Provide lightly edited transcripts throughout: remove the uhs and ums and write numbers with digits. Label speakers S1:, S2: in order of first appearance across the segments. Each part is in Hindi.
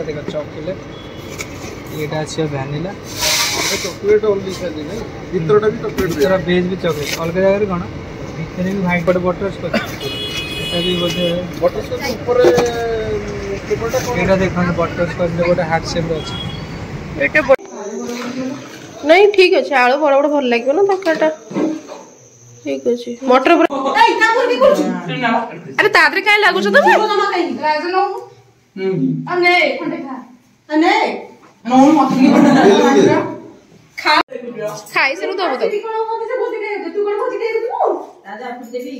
S1: देखो चॉकलेट ये আছে ভ্যানিলা
S2: चॉकलेट ओनली खाली नहीं ভিতরটা भी चॉकलेट
S1: ভিতর বেজ भी चॉकलेट अलग जगह रे कोन ভিতরে भी व्हाइट बटर स्कॉच এটা भी बोलते
S2: बटर स्कॉच ऊपर पेपरটা कोन
S1: এটা देखो बटर स्कॉच में गोटे हार्ट शेप আছে
S3: এটা नहीं ठीक আছে आलू बड़ बड़ भल लागियो ना तकाटा ठीक আছে मटर ए ना कर भी करछु अरे तादरे काय लागु छ तमे लागु न अने खंडे खा अने नो मछली खा खाई से दो तो कोन होते से भोजी दे तू कोन भोजी दे तू राजा आपको देबी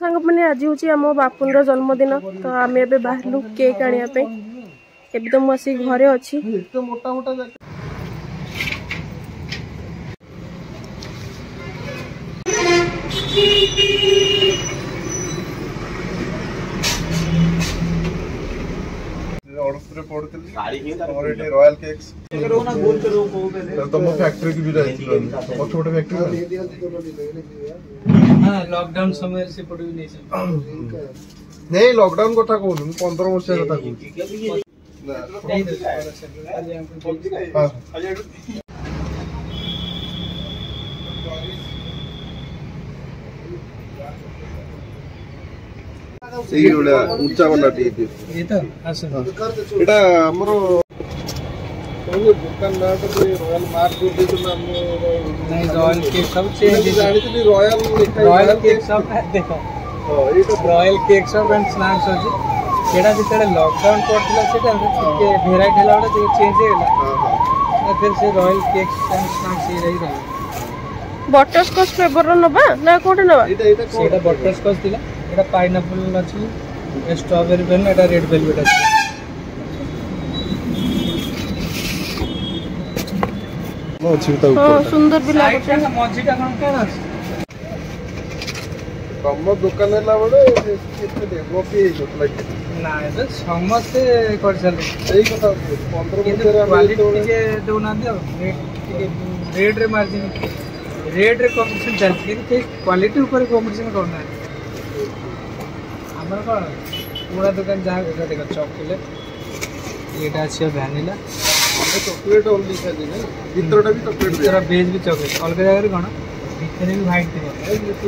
S3: संग मने आज होची हम बापुन रो जन्मदिन तो आमे एबे बाहरलु केक आनिया पे एबे तो मसी घरे अछि
S2: तो मोटा मोटा ऑर्डर पूरे पड़तली और एटे रॉयल केक्स करो ना गोल करो को पहले तो हम फैक्ट्री की भी रहती है तो छोटे फैक्ट्री
S1: हां लॉकडाउन समय से पड़ी
S2: नहीं लॉकडाउन को था कहू 15 वर्ष का था
S1: नहीं
S2: हां सही वाला ऊंचा वाला टी
S1: ये तो आसो
S2: एटा हमरो कोने दुकान ना तो रॉयल मार्क दे देतो ना
S1: नहीं रॉयल केक सब चेंज
S2: जानी तो रॉयल
S1: केक सब देखो
S2: हां ये तो
S1: रॉयल केक सब एंड स्नैक्स अछि केडा जेते लॉकडाउन पड़तला सेटा के वेराइटी हला वाला चेंज हेला
S2: हां हां
S1: फिर से रॉयल केक एंड स्नैक्स ही रही
S3: बटर स्कॉच फ्लेवर नबा ना कोटे नबा
S1: एटा बटर स्कॉच दिला एटा पाइनएप्पल अछि स्ट्रॉबेरी पेन एटा रेड वेलवेट अछि
S2: नो छिता ऊपर
S3: हां सुंदर भी लागो छै
S1: मझीटा कोन अछि
S2: कम दुकान ला बडे केते डेवलप हे होतला
S1: ना ए समस्त कर चले
S2: सही कथा 15 बजे
S1: क्वालिटी के दोना दे रेट रे मार्जिन रेट रे कंपटीशन चलती है क्वालिटी ऊपर कंपटीशन करना है हमर कोन पूरा दुकान जा देखो चॉकलेट ये আছে ভ্যানিলা
S2: चॉकलेट ओनली खाली नहीं ভিতরটা भी चॉकलेट
S1: ভিতর বেজ भी चॉकलेट अलग जगह रे कोन ভিতরে भी व्हाइट दिबो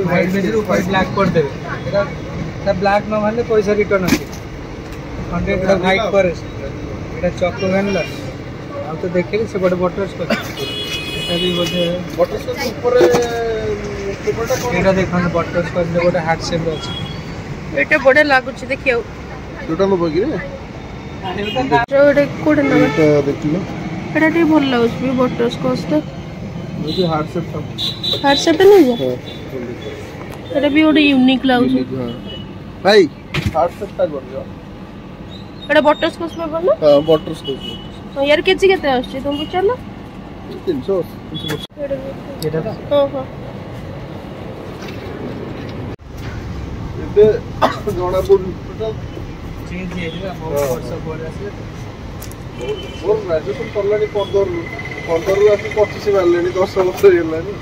S1: व्हाइट बेज रे ऊपर ब्लैक कर देबे एटा ता ब्लैक न मानले पैसा रिटर्न अछि 100 का व्हाइट पर एटा चॉको वैनिला अब तो देखले से बड़ बटर स्कॉच एटा भी बोलते
S2: बटर स्कॉच ऊपर पेपरटा कोन
S1: एटा देखो बटर स्कॉच में गोटे हार्ट शेप अछि
S3: एटा बडे लागु छै देखियो
S2: दुटा नो बगी रे
S3: एटा कोटे न
S2: एटा देखिलो
S3: एटा टी भल लागु छै बटर स्कॉच तो
S2: मुझे हार्ट शेप
S3: नहीं है एटा भी ओडे यूनिक लागु छै
S2: भाई हार्ट शेप ता कर दियो
S3: एटा बटर स्कॉच फ्लेवर ना
S2: हां बटर स्कॉच
S3: हां यार केजी केते आछी तुम विचार ना
S2: 300
S1: एटा
S3: हां हां
S2: एबे जोड़ा बोल
S1: चेंज हे जे बहुत वर्ष बोल आसे
S2: बोल ग्रेजुएशन करलानी 15 ରୁ आसी 25 मारलेनी 10 वर्ष हेलानी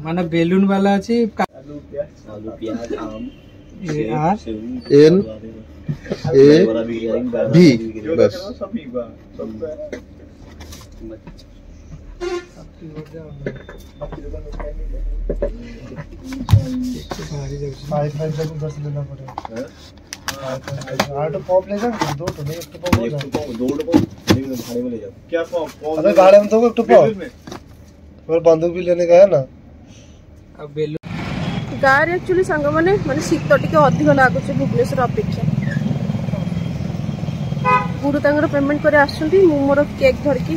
S1: माने बेलून वाला अछि
S4: आलू प्याज आम
S1: आर
S2: एन ए भी बस दस लेना पड़ेगा पॉप ले जाओ दो तो नहीं एक तो पॉप भाड़े में ले जाओ क्या पॉप अबे भाड़े में तो एक तो पॉप और बंदूक भी लेने का है ना
S1: अब बेलून
S3: गार एक्चुअली संग माने शीत टिके अधिक लागु छै भुवनेश्वर अपेक्षा गुरु तांगर पेमेंट करे आछंती मु मोर केक धरकी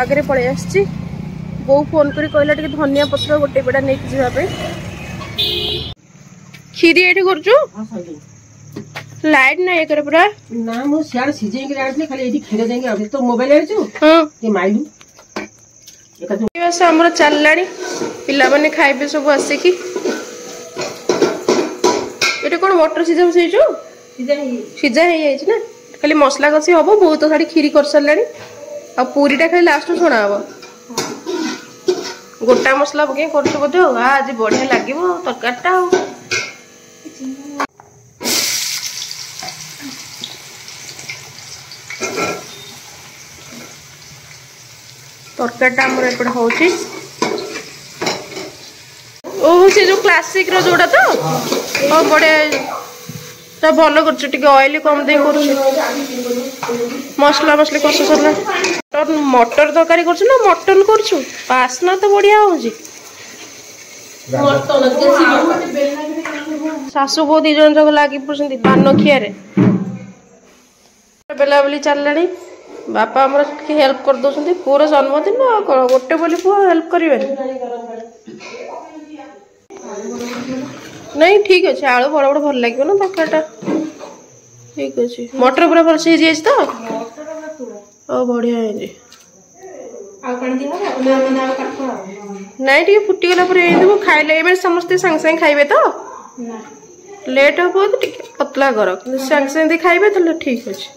S3: आगरे पळे आछी बो फोन करी कहला टिके धनिया पत्र गोटे बेडा नै कि जाबे खीरी एठी करजो लाइट ना ये करे पूरा
S5: ना मो सियार सीजे के लाइट ने खाली एठी खेले देंगे अभी तो मोबाइल है जो
S3: हां
S5: ते माइलू
S3: बस हमर चललानी पिला बने खाइबे सब आसे की एटा कोन मटर सीजा बसैजो सीजा हे जाइछ ना खाली मसला कसी हबो बहुत साडी खीरी कर सरलानी आ पूरीटा खाली लास्ट छोड़ा हबो गोटा मसला पके करछ बोधे आज बढ़िया लागिवो तरकारीटा तरकारीटा आमर एपटे होची ओह से जो क्लासिक रो जोड़ा तो ओ बड़े ता भलो करछ टिके ऑयल कम दे करछ मसला मसली करछ सरला मटर तरकारी करछ ना मटन करछ वासना तो बढ़िया होजी सासु बो दी जन जग लागी पुछंती पान खियारे बेला बेली चललानी बापा हमर हेल्प कर दोछंती पूरा जन्मदिन गोटे बोली पुआ हेल्प करिवे नहीं ठीक अच्छे आलू बड़ बड़ भल लगे ना तरकारीटा ठीक अच्छे मटर पूरा भल से तो बढ़िया है नहीं टी फुटीगला खाइले समस्ते सांगे सांगे खाइबे तो लेट हम तो पतला कर सांगे सांगे खाइबे तो ठीक अच्छे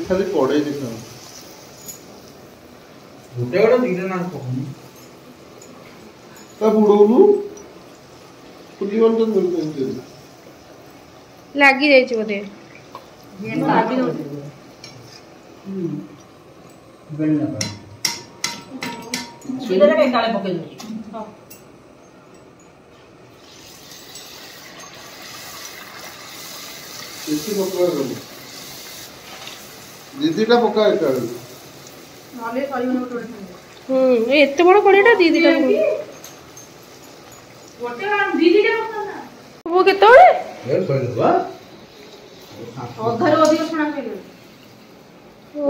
S2: खाली पड़े दिखा
S1: गोटे गोटे दीटा ना कहूं
S2: ता बुडोलु पुलिवन तो मिलते हैं
S3: लागी जाई छ बोदे
S1: बेलना
S5: सीधा के काले पके दो
S2: इसी पका कर दीदीटा पका कर
S5: नले सरीवन टोटे
S3: ए एते बड़ कड़ीटा दीदीटा
S5: गोटे दीदीटा पका
S3: वो केतोळे
S1: ए सरीवा
S5: अधार अधिक सुना खाइले
S2: ओ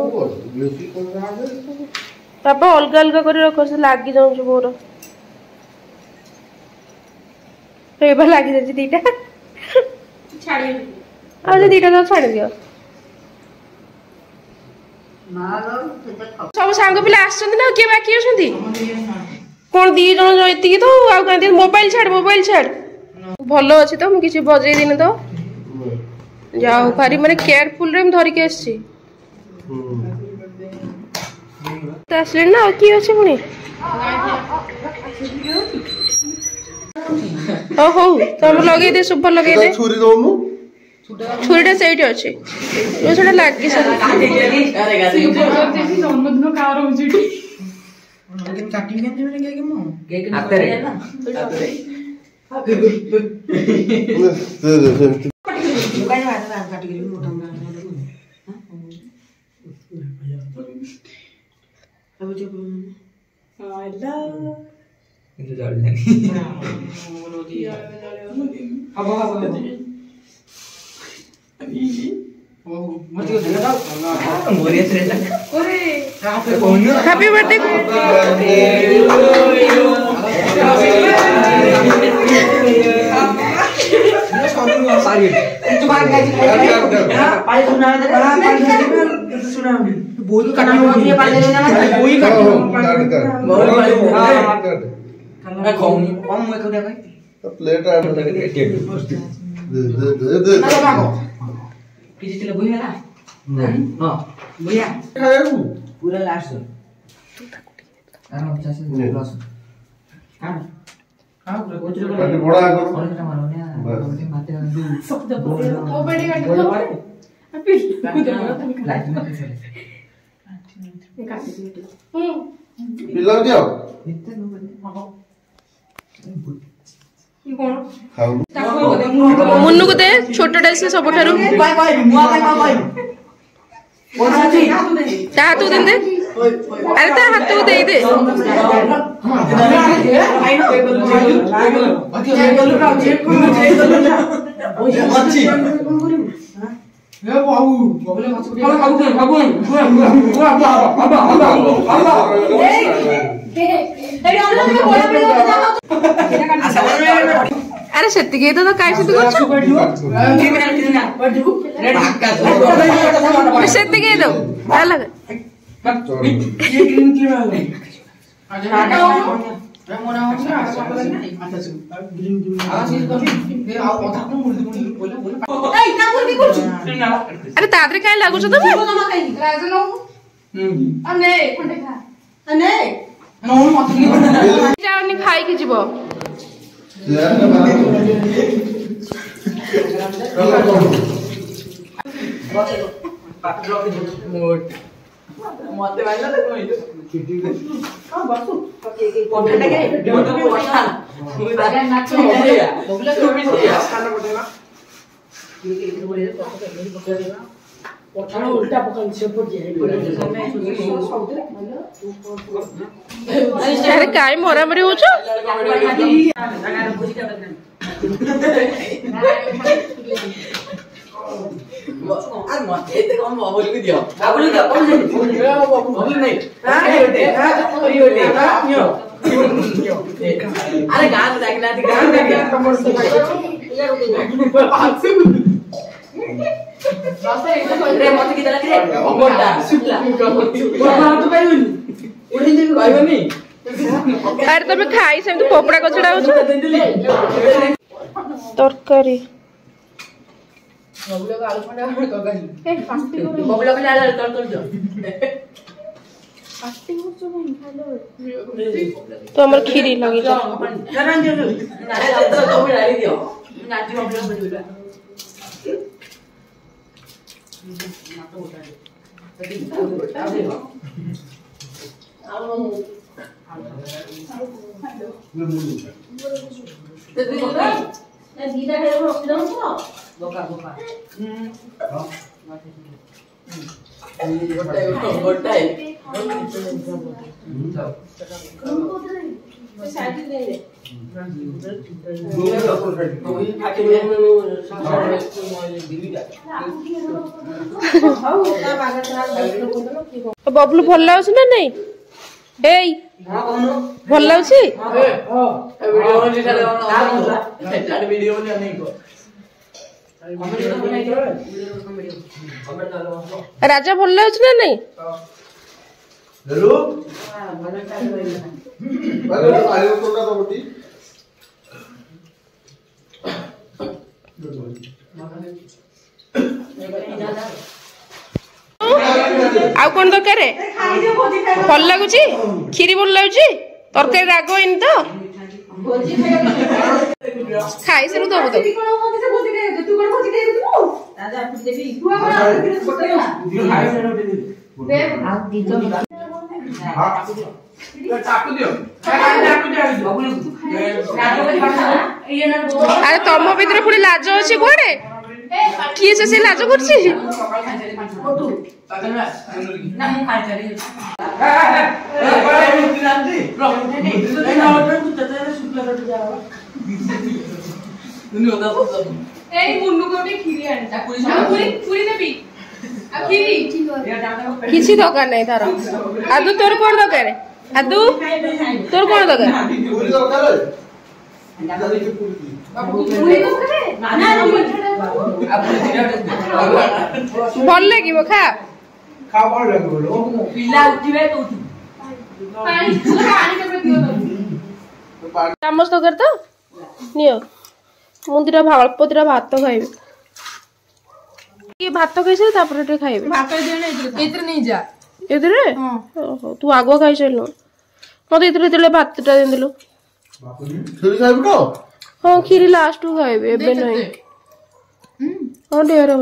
S2: बेसी कोन आगे
S3: बाबा अलग अलग कर रख से लागी जाऊ छ मोर एबा लागी जाई दीटा
S5: छाड़ी
S3: आ जे दीटा तो छाड़ दियो सब सांग पिला आछन ना के बाकी अछंती कोन दी जण जइति तो आ कहते मोबाइल छाड़ भलो अछि तो मु किछि बजै दिन तो जाओ भारी माने केयरफुल रे हम धरि के आछि तो असले ना की अछि पुनी ओ हो तुम लगे दे सुपर लगे दे
S2: छुरी दोनु
S3: छुरीटा सेठी अछि जो सेटा लागी सर
S5: जन्मदिन कार होची
S1: लेकिन काटिंग के में केक मो केक
S5: आते रे दुकान में आता काट के मोटा अब जो आला
S1: इधर जा रही अब मत को देना था मोरे से ओरे
S3: हैप्पी बर्थडे
S1: सारी
S5: तू बात पाई सुना दे पाई सुना बोई काटना है पाई लेना बोई काटना खाऊंगी कम मैं को दे भाई
S2: प्लेट आ दे
S5: किसी चले बोई वाला हां बोया
S2: खाएगू
S5: पूरा लास्ट आराम से लॉस हां हां पूरा गोचर
S2: पानी बड़ा करो
S5: और क्या मारो ने माते
S3: सब दबो ओ बेटी काट फिर
S5: लाइट में चले
S2: पिला दियो
S5: इतने नो बने
S2: खाऊ
S3: मुन्नू को दे छोटा से सब ठारू
S5: बाय बाय मुआ बाय कौन सा जी
S3: ता हाथ दे दे अरे ता हाथ दे दे अरे सेतिके तो काई सेति करछ सेतिके दो अलग अरे तादरे काय लागुछ तमे अने कोंडे खा अने जाओनी खाई के जीवो
S5: मते भाई ना कोई हां बस कोठा के तो कोठा मुझे नाच है बगला तो भी है खाना पड़ेगा ये इधर बोले तो पकड़ लेना कोठा उल्टा पकड़ से पड़ जाए
S3: अरे काय मोरा मरी हो छो
S5: आज मते ते कौन बाबू को दियो बाबू को कौन से बाबू नहीं हां बेटे यो अरे गान देखना थी गान देख कमर से रे मत की लग रे मोटा सुटला मोटा तो पाइबनी उड़ी जे पाइबनी
S3: अरे तमे खाई सेम पोपड़ा कचड़ा हो तरकारी
S5: बबुला का आलू फंडा तरकारी ए फास्टी करो बबुला का आलू तड़तड़ दो फास्टी हो जो नहीं खालो
S3: तो हमर खीरी लगी जा
S5: जरा दे दो तो डाली दियो नाची बबुला बबुला ना तो उठा दे दीदा है वो रख दो बोका बोका गोटा है साइड दे दे
S3: बबलू भल लाउछ ना नहीं एई भल लाउछ
S5: वीडियो नहीं को
S3: राजा भल लाउछ ना नहीं
S2: हेलो अरे आयो कोटा तो बोटी
S3: आउ कौन दरकार भल लगुच खीरी भल लगुच तरकारी राग होनी तो खाई सारू दबु तो अरे तुम भीतर पुणी लाज अच्छी कौड़े किए से लाज कर किसी दरकार नहीं तार आदू तोर कौन दरकार आदू तोर कौन दरकार भल लगे खा चामच दरकार तो नियो मुझे अल्प दिटा भात खाइबे भात खाई सारे खाइबे तू आगुआ खाई सारू मत ये भात देलु हाँ खीरी लास्ट खाइबे एबे नहीं हाँ ढेर हो